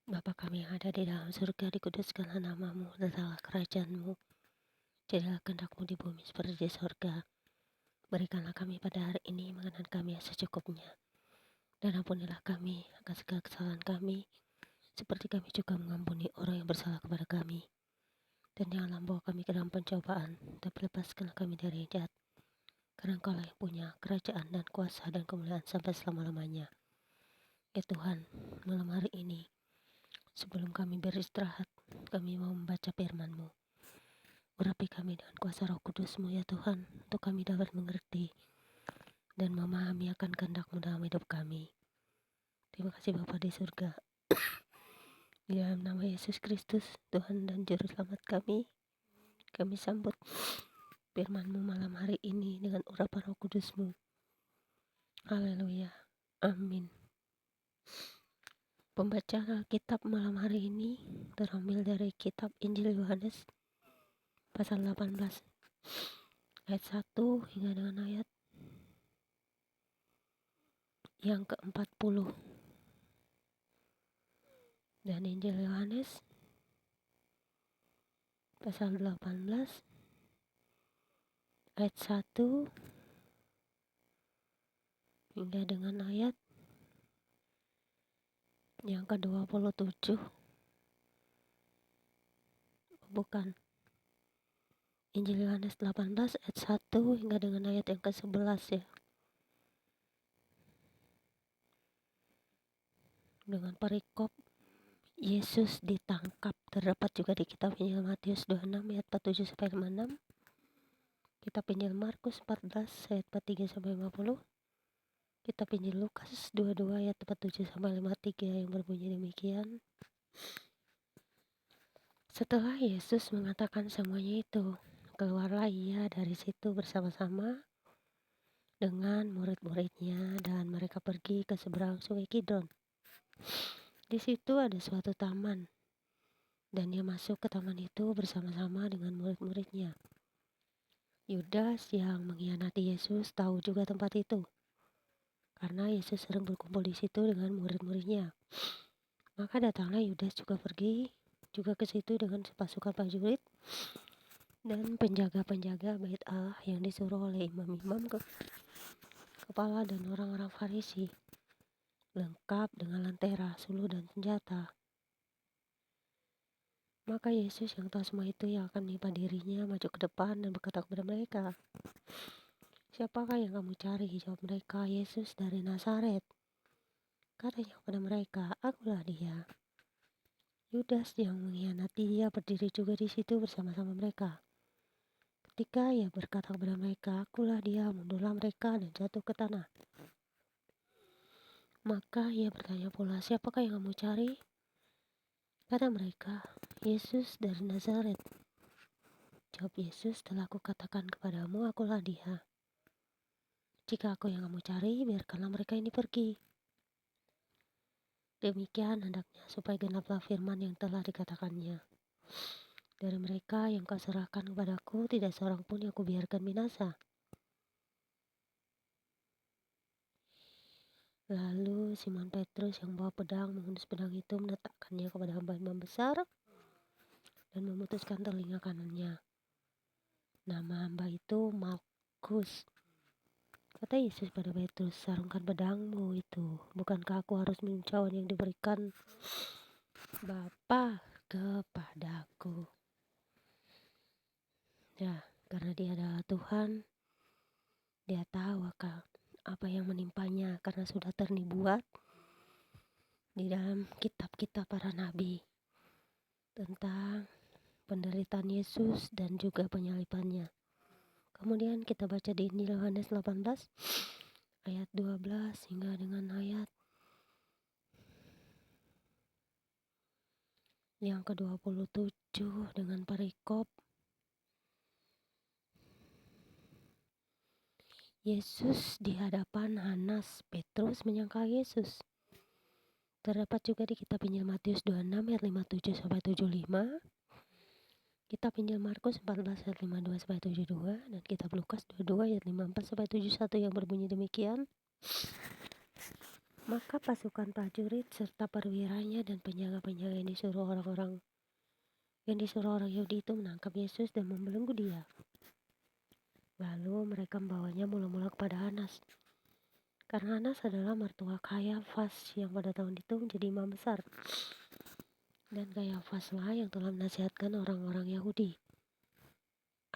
Bapa kami yang ada di dalam surga, dikuduskanlah namamu, datanglah kerajaanmu, jadilah kehendak-mu di bumi seperti di surga. Berikanlah kami pada hari ini makanan kami yang secukupnya, dan ampunilah kami akan segala kesalahan kami, seperti kami juga mengampuni orang yang bersalah kepada kami. Dan janganlah membawa kami ke dalam pencobaan, tapi lepaskanlah kami dari yang jahat. Karena Engkaulah yang punya kerajaan dan kuasa dan kemuliaan sampai selama-lamanya. Ya Tuhan, malam hari ini, sebelum kami beristirahat, kami mau membaca firman-Mu. Urapi kami dengan kuasa Roh Kudus-Mu ya Tuhan, untuk kami dapat mengerti dan memahami akan kehendak-Mu dalam hidup kami. Terima kasih Bapa di surga. Di dalam nama Yesus Kristus, Tuhan dan Juru Selamat kami sambut firman-Mu malam hari ini dengan urapan Roh Kudus-Mu. Haleluya. Amin. Pembacaan Alkitab malam hari ini terambil dari kitab Injil Yohanes pasal 18 ayat 1 hingga dengan ayat yang ke-40. Dan Injil Yohanes pasal 18 ayat 1 hingga dengan ayat yang ke-27. Bukan. Injil Yohanes 18 ayat 1 hingga dengan ayat yang ke-11 ya. Dengan perikop Yesus ditangkap terdapat juga di kitab Injil Matius 26 ayat 47 sampai 56. Kitab Injil Markus 14 ayat 43 sampai 50. Kitab Injil Lukas 22 ayat 47 sampai 53 yang berbunyi demikian. Setelah Yesus mengatakan semuanya itu, keluarlah ia dari situ bersama-sama dengan murid-muridnya dan mereka pergi ke seberang sungai Kidron. Di situ ada suatu taman dan dia masuk ke taman itu bersama-sama dengan murid-muridnya. Yudas yang mengkhianati Yesus tahu juga tempat itu, karena Yesus sering berkumpul di situ dengan murid-muridnya. Maka datanglah Yudas juga pergi juga ke situ dengan sepasukan prajurit dan penjaga-penjaga bait Allah yang disuruh oleh imam-imam kepala dan orang-orang Farisi, lengkap dengan lentera, suluh dan senjata. Maka Yesus yang tahu semua itu yang akan menimpa dirinya maju ke depan dan berkata kepada mereka, "Siapakah yang kamu cari?" Jawab mereka, "Yesus dari Nazaret." Katanya kepada mereka, "Akulah dia." Yudas yang mengkhianati dia berdiri juga di situ bersama-sama mereka. Ketika ia berkata kepada mereka, "Akulah dia," mundurlah mereka dan jatuh ke tanah. Maka ia bertanya pula, "Siapakah yang kamu cari?" Kata mereka, "Yesus dari Nazaret." Jawab Yesus, "Telah aku katakan kepadamu, akulah dia. Jika aku yang kamu cari, biarkanlah mereka ini pergi." Demikian hendaknya supaya genaplah firman yang telah dikatakannya, "Dari mereka yang kau serahkan kepadaku, tidak seorang pun yang kubiarkan binasa." Lalu Simon Petrus yang bawa pedang menghunus pedang itu meletakkannya kepada hamba-hamba besar dan memutuskan telinga kanannya. Nama hamba itu Malkus. Kata Yesus pada Petrus, "Sarungkan pedangmu itu. Bukankah aku harus minum cawan yang diberikan Bapa kepadaku?" Ya, karena dia adalah Tuhan, dia tahu apa yang menimpanya karena sudah ternubuat di dalam kitab-kitab para nabi tentang penderitaan Yesus dan juga penyalibannya. Kemudian kita baca di Injil Yohanes 18 ayat 12 hingga dengan ayat yang ke-27 dengan perikop Yesus di hadapan Hanas. Petrus menyangkal Yesus. Terdapat juga di kitab Injil Matius 26 ayat 57 sampai 75. Kitab Injil Markus 14 ayat 52 sampai 72 dan kitab Lukas 22 ayat 54 sampai 71 yang berbunyi demikian. Maka pasukan prajurit serta perwiranya dan penjaga-penjaga yang disuruh orang Yahudi itu menangkap Yesus dan membelenggu dia. Lalu mereka membawanya mula-mula kepada Hanas. Karena Hanas adalah mertua Kayafas yang pada tahun itu menjadi imam besar. Dan Kayafaslah yang telah menasihatkan orang-orang Yahudi.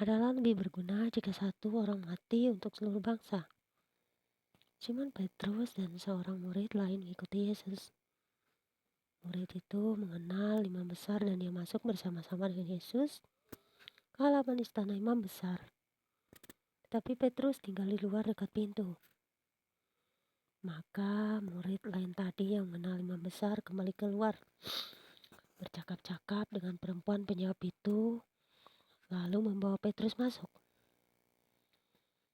Adalah lebih berguna jika satu orang mati untuk seluruh bangsa. Simon Petrus dan seorang murid lain mengikuti Yesus. Murid itu mengenal imam besar dan dia masuk bersama-sama dengan Yesus ke halaman istana imam besar. Tetapi Petrus tinggal di luar dekat pintu. Maka murid lain tadi yang mengenal imam besar kembali keluar, bercakap-cakap dengan perempuan penjawab itu, lalu membawa Petrus masuk.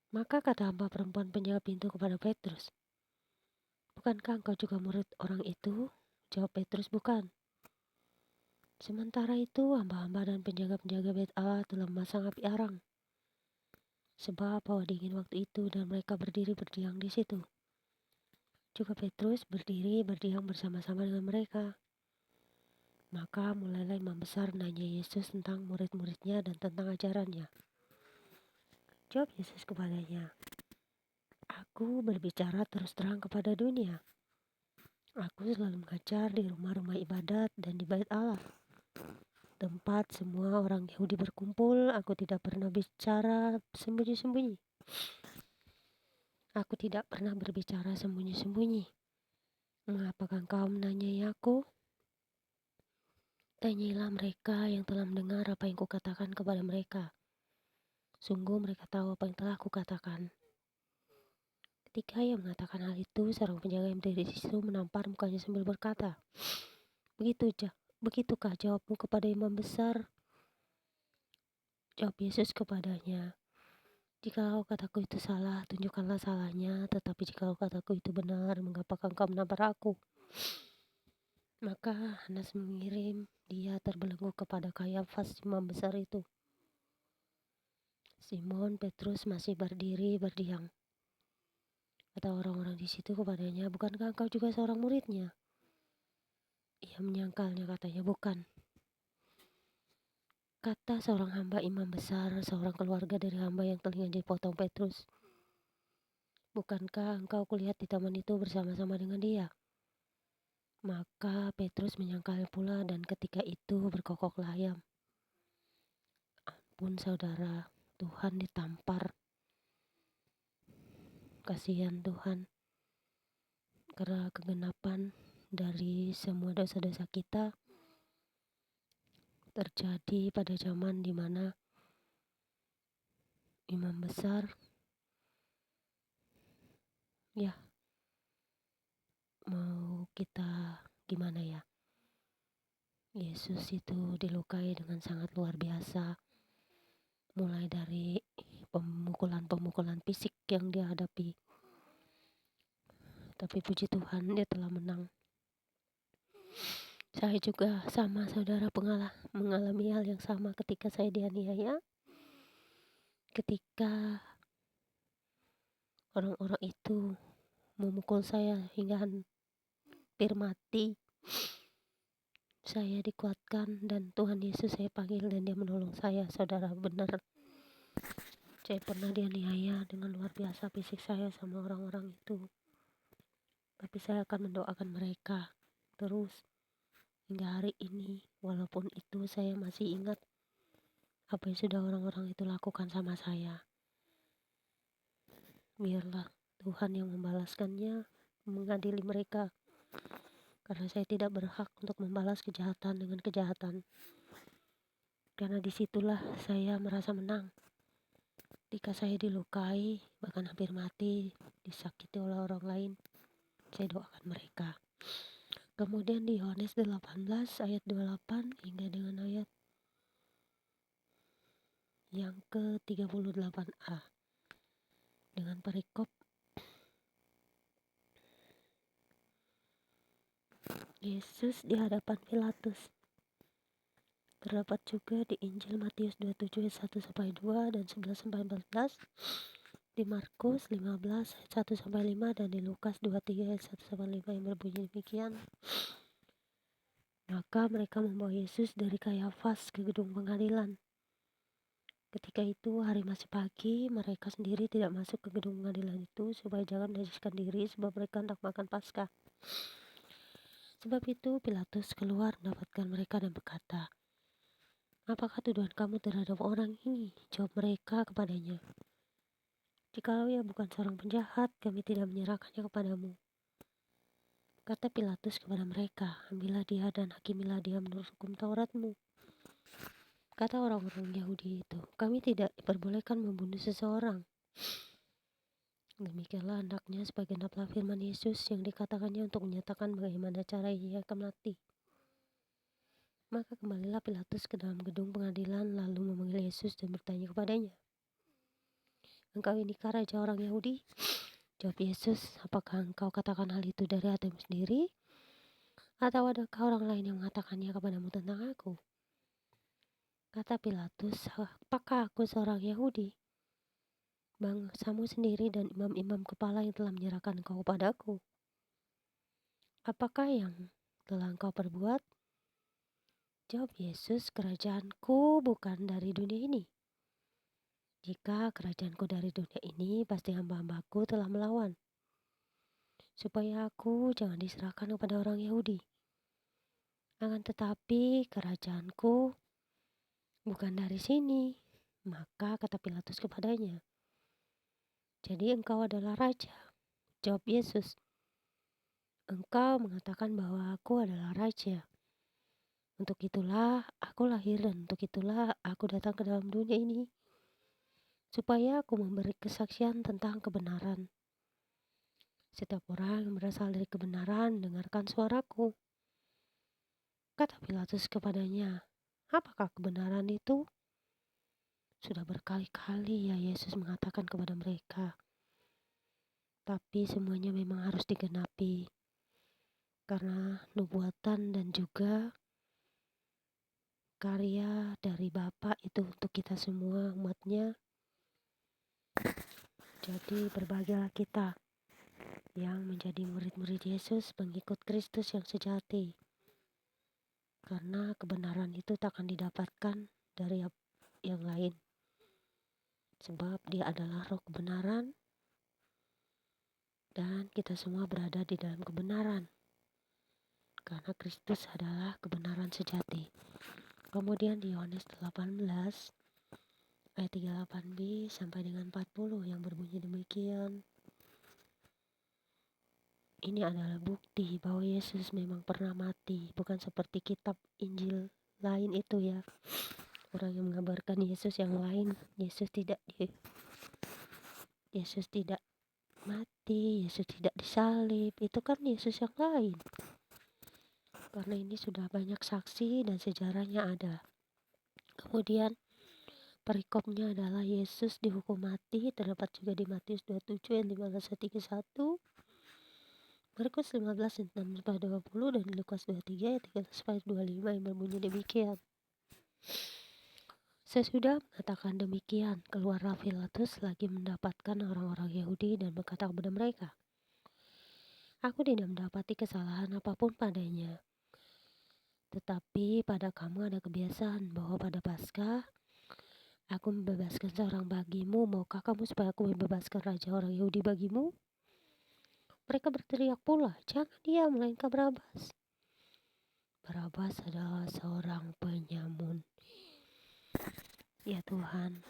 Maka kata hamba perempuan penjaga pintu kepada Petrus, "Bukankah engkau juga murid orang itu?" Jawab Petrus, "Bukan." Sementara itu hamba-hamba dan penjaga-penjaga bait Allah telah memasang api arang. Sebab hawa dingin waktu itu dan mereka berdiri berdiam di situ. Juga Petrus berdiri berdiam bersama-sama dengan mereka. Maka mulailah imam besar nanya Yesus tentang murid-muridnya dan tentang ajarannya. Jawab Yesus kepadanya, "Aku berbicara terus terang kepada dunia. Aku selalu mengajar di rumah-rumah ibadat dan di bait Allah. Tempat semua orang Yahudi berkumpul, aku tidak pernah bicara sembunyi-sembunyi. Aku tidak pernah berbicara sembunyi-sembunyi. Mengapakah engkau menanyai aku? Tanyailah mereka yang telah mendengar apa yang kukatakan kepada mereka. Sungguh mereka tahu apa yang telah kukatakan." Ketika ia mengatakan hal itu, seorang penjaga yang berdiri di situ menampar mukanya sambil berkata, Begitukah jawabmu kepada imam besar?" Jawab Yesus kepadanya, "Jikalau kataku itu salah, tunjukkanlah salahnya. Tetapi jikalau kataku itu benar, mengapakah engkau menampar aku?" Maka Hanas mengirim dia terbelenggu kepada Kayafas imam besar itu. Simon Petrus masih berdiri berdiam. Kata orang-orang di situ kepadanya, "Bukankah engkau juga seorang muridnya?" Ia menyangkalnya, katanya, "Bukan." Kata seorang hamba imam besar, seorang keluarga dari hamba yang telinganya dipotong Petrus, "Bukankah engkau kulihat di taman itu bersama-sama dengan dia?" Maka Petrus menyangkal pula dan ketika itu berkokoklah ayam. Ampun saudara, Tuhan ditampar. Kasihan Tuhan, karena kegenapan dari semua dosa-dosa kita terjadi pada zaman di mana imam besar ya mau kita gimana ya, Yesus itu dilukai dengan sangat luar biasa, mulai dari pemukulan-pemukulan fisik yang dia hadapi. Tapi puji Tuhan, dia telah menang. Saya juga sama saudara mengalami hal yang sama ketika saya dianiaya. Ketika orang-orang itu memukul saya hingga hampir mati, saya dikuatkan dan Tuhan Yesus saya panggil dan dia menolong saya. Saudara, benar, saya pernah dianiaya dengan luar biasa fisik saya sama orang-orang itu. Tapi saya akan mendoakan mereka terus hingga hari ini. Walaupun itu saya masih ingat apa yang sudah orang-orang itu lakukan sama saya. Biarlah Tuhan yang membalaskannya, mengadili mereka. Karena saya tidak berhak untuk membalas kejahatan dengan kejahatan. Karena disitulah saya merasa menang. Ketika saya dilukai, bahkan hampir mati, disakiti oleh orang lain, saya doakan mereka. Kemudian di Yohanes 18 ayat 28 hingga dengan ayat yang ke-38a, dengan perikop Yesus di hadapan Pilatus. Terdapat juga di Injil Matius 27 ayat 1-2 dan 11-14 di Markus 15 ayat 1-5 dan di Lukas 23 ayat 1-5 yang berbunyi demikian. Maka mereka membawa Yesus dari Kayafas ke gedung pengadilan. Ketika itu hari masih pagi, mereka sendiri tidak masuk ke gedung pengadilan itu supaya jangan menajiskan diri sebab mereka hendak makan Paskah. Sebab itu Pilatus keluar mendapatkan mereka dan berkata, "Apakah tuduhan kamu terhadap orang ini?" Jawab mereka kepadanya, "Jikalau ia bukan seorang penjahat, kami tidak menyerahkannya kepadamu." Kata Pilatus kepada mereka, "Ambillah dia dan hakimilah dia menurut hukum Tauratmu." Kata orang-orang Yahudi itu, "Kami tidak diperbolehkan membunuh seseorang." Demikianlah hendaknya sebagai genaplah firman Yesus yang dikatakannya untuk menyatakan bagaimana cara ia akan mati. Maka kembalilah Pilatus ke dalam gedung pengadilan lalu memanggil Yesus dan bertanya kepadanya, "Engkau inikah raja orang Yahudi?" Jawab Yesus, "Apakah engkau katakan hal itu dari hatimu sendiri? Atau adakah orang lain yang mengatakannya kepadamu tentang aku?" Kata Pilatus, "Apakah aku seorang Yahudi? Bangsamu sendiri dan imam-imam kepala yang telah menyerahkan engkau kepadaku. Apakah yang telah engkau perbuat?" Jawab Yesus, "Kerajaanku bukan dari dunia ini. Jika kerajaanku dari dunia ini, pasti hamba-hambaku telah melawan, supaya aku jangan diserahkan kepada orang Yahudi. Akan tetapi kerajaanku bukan dari sini." Maka kata Pilatus kepadanya, "Jadi engkau adalah raja?" Jawab Yesus, "Engkau mengatakan bahwa aku adalah raja. Untuk itulah aku lahir dan untuk itulah aku datang ke dalam dunia ini, supaya aku memberi kesaksian tentang kebenaran. Setiap orang yang berasal dari kebenaran dengarkan suaraku." Kata Pilatus kepadanya, "Apakah kebenaran itu?" Sudah berkali-kali ya Yesus mengatakan kepada mereka, tapi semuanya memang harus digenapi, karena nubuatan dan juga karya dari Bapa itu untuk kita semua umatnya. Jadi berbahagialah kita yang menjadi murid-murid Yesus, pengikut Kristus yang sejati, karena kebenaran itu tak akan didapatkan dari yang lain, sebab dia adalah roh kebenaran dan kita semua berada di dalam kebenaran, karena Kristus adalah kebenaran sejati. Kemudian di Yohanes 18 ayat 38b sampai dengan 40 yang berbunyi demikian. Ini adalah bukti bahwa Yesus memang pernah mati, bukan seperti kitab Injil lain itu ya. Orang yang mengabarkan Yesus yang lain, Yesus tidak mati, Yesus tidak disalib, itu kan Yesus yang lain. Karena ini sudah banyak saksi dan sejarahnya ada. Kemudian perikopnya adalah Yesus dihukum mati, terdapat juga di Matius 27 ayat 15-31, Markus 15 ayat 6-20 dan Lukas 23 ayat 13-25 yang berbunyi demikian. Sesudah mengatakan demikian, keluarlah Pilatus lagi mendapatkan orang-orang Yahudi dan berkata kepada mereka, "Aku tidak mendapati kesalahan apapun padanya. Tetapi pada kamu ada kebiasaan bahwa pada Paskah aku membebaskan seorang bagimu. Maukah kamu supaya aku membebaskan raja orang Yahudi bagimu?" Mereka berteriak pula, "Jangan dia, melainkan Barabas." Barabas adalah seorang penyamun. Ya Tuhan,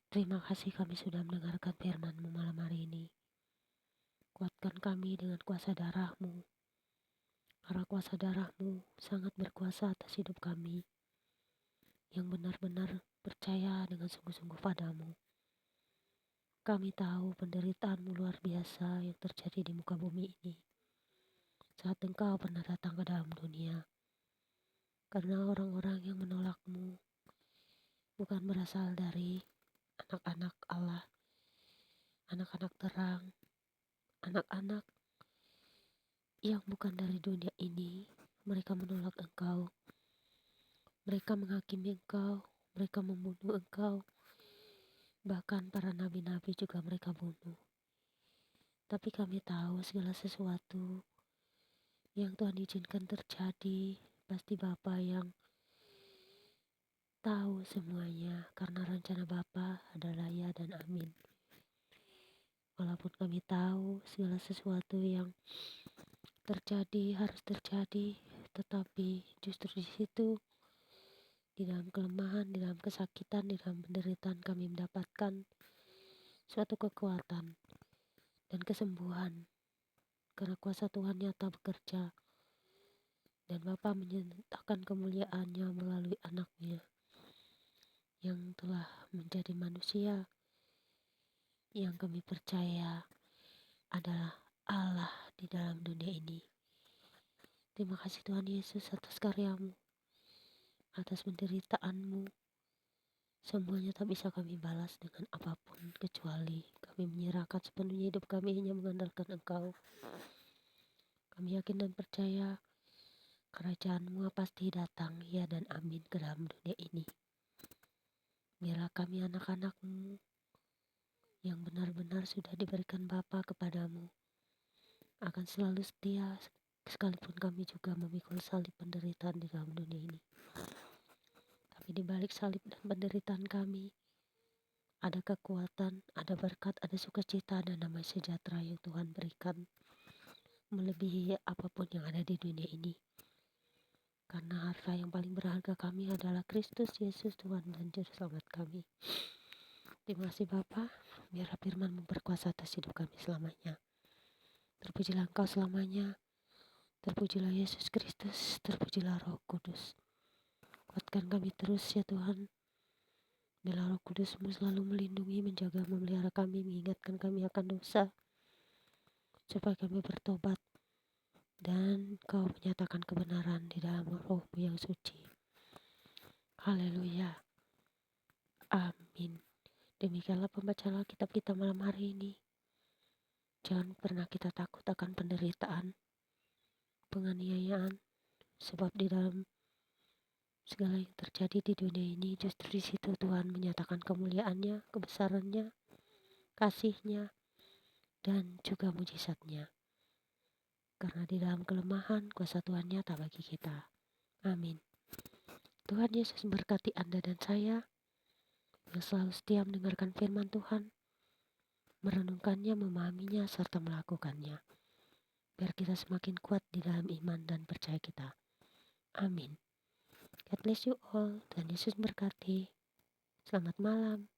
terima kasih kami sudah mendengarkan firman-Mu malam hari ini. Kuatkan kami dengan kuasa darah-Mu, karena kuasa darah-Mu sangat berkuasa atas hidup kami, yang benar-benar percaya dengan sungguh-sungguh padamu. Kami tahu penderitaan-Mu luar biasa yang terjadi di muka bumi ini saat Engkau pernah datang ke dalam dunia, karena orang-orang yang menolak-Mu bukan berasal dari anak-anak Allah, anak-anak terang, anak-anak yang bukan dari dunia ini. Mereka menolak Engkau, mereka menghakimi Engkau, mereka membunuh Engkau, Bahkan para nabi-nabi juga mereka bunuh. Tapi kami tahu segala sesuatu yang Tuhan izinkan terjadi, pasti Bapa yang tahu semuanya, karena rencana Bapa adalah ya dan amin. Walaupun kami tahu segala sesuatu yang terjadi harus terjadi, tetapi justru di situ, di dalam kelemahan, di dalam kesakitan, di dalam penderitaan kami mendapatkan suatu kekuatan dan kesembuhan, karena kuasa Tuhan nyata bekerja dan Bapa menyatakan kemuliaannya melalui anaknya yang telah menjadi manusia, yang kami percaya adalah Allah di dalam dunia ini. Terima kasih Tuhan Yesus atas karyamu, atas penderitaanmu. Semuanya tak bisa kami balas dengan apapun, kecuali kami menyerahkan sepenuhnya hidup kami hanya mengandalkan Engkau. Kami yakin dan percaya kerajaan-Mu pasti datang, ya dan amin, ke dalam dunia ini. Biarlah kami anak-anak-Mu yang benar-benar sudah diberikan Bapa kepadamu akan selalu setia, sekalipun kami juga memikul salib penderitaan di dalam dunia ini. Tapi di balik salib dan penderitaan kami, ada kekuatan, ada berkat, ada sukacita, dan damai sejahtera yang Tuhan berikan melebihi apapun yang ada di dunia ini. Karena harta yang paling berharga kami adalah Kristus Yesus Tuhan dan Juru Selamat kami. Terima kasih Bapa, biarlah firman-Mu berkuasa atas hidup kami selamanya. Terpujilah Engkau selamanya, terpujilah Yesus Kristus, terpujilah Roh Kudus. Kuatkan kami terus ya Tuhan. Biarlah Roh Kudus-Mu selalu melindungi, menjaga, memelihara kami, mengingatkan kami akan dosa, supaya kami bertobat dan Kau menyatakan kebenaran di dalam Roh-Mu yang suci. Haleluya. Amin. Demikianlah pembacaan Alkitab kita malam hari ini. Jangan pernah kita takut akan penderitaan, penganiayaan, sebab di dalam segala yang terjadi di dunia ini, justru di situ Tuhan menyatakan kemuliaannya, kebesarannya, kasihnya, dan juga mujizatnya. Karena di dalam kelemahan, kuasa Tuhan nyata bagi kita. Amin. Tuhan Yesus memberkati Anda dan saya yang selalu setia mendengarkan firman Tuhan, merenungkannya, memahaminya, serta melakukannya. Biar kita semakin kuat di dalam iman dan percaya kita. Amin. God bless you all. Tuhan Yesus berkati. Selamat malam.